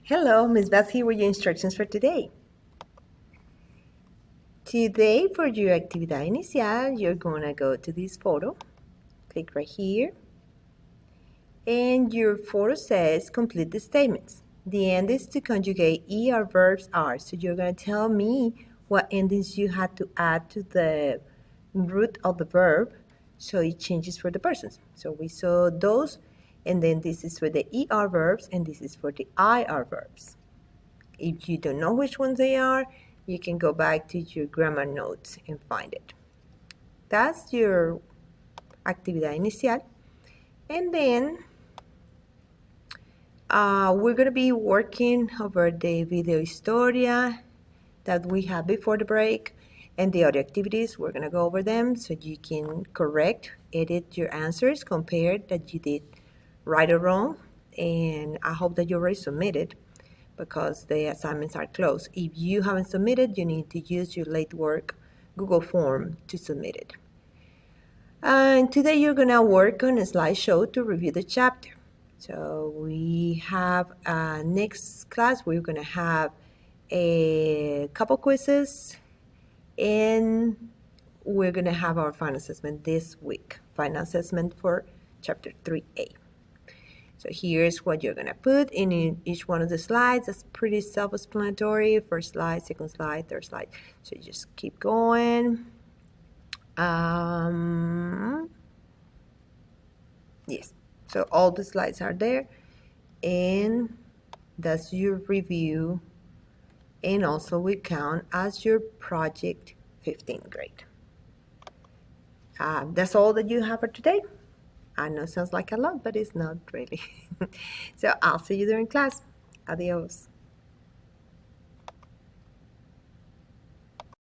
Hello, Ms. Beth here with your instructions for today. Today, for your actividad inicial, you're going to go to this photo, click right here, and your photo says complete the statements. The end is to conjugate ER verbs are, so you're going to tell me what endings you had to add to the root of the verb so it changes for the persons. So we saw those, and then this is for the ER verbs, and this is for the IR verbs. If you don't know which ones they are, you can go back to your grammar notes and find it. That's your actividad inicial. And then we're going to be working over the video historia that we had before the break and the other activities. We're going to go over them so you can correct, edit your answers, compare that you did right or wrong. And I hope that you already submitted, because the assignments are closed. If you haven't submitted, you need to use your late work Google form to submit it. And today you're gonna work on a slideshow to review the chapter. So we have next class, we're gonna have a couple quizzes, and we're gonna have our final assessment this week, final assessment for chapter 3A. So here's what you're gonna put in each one of the slides. It's pretty self-explanatory. First slide, second slide, third slide. So you just keep going. Yes, so all the slides are there, and that's your review, and also we count as your project 15th grade. That's all that you have for today. I know it sounds like a lot, but it's not really. So I'll see you during class. Adios.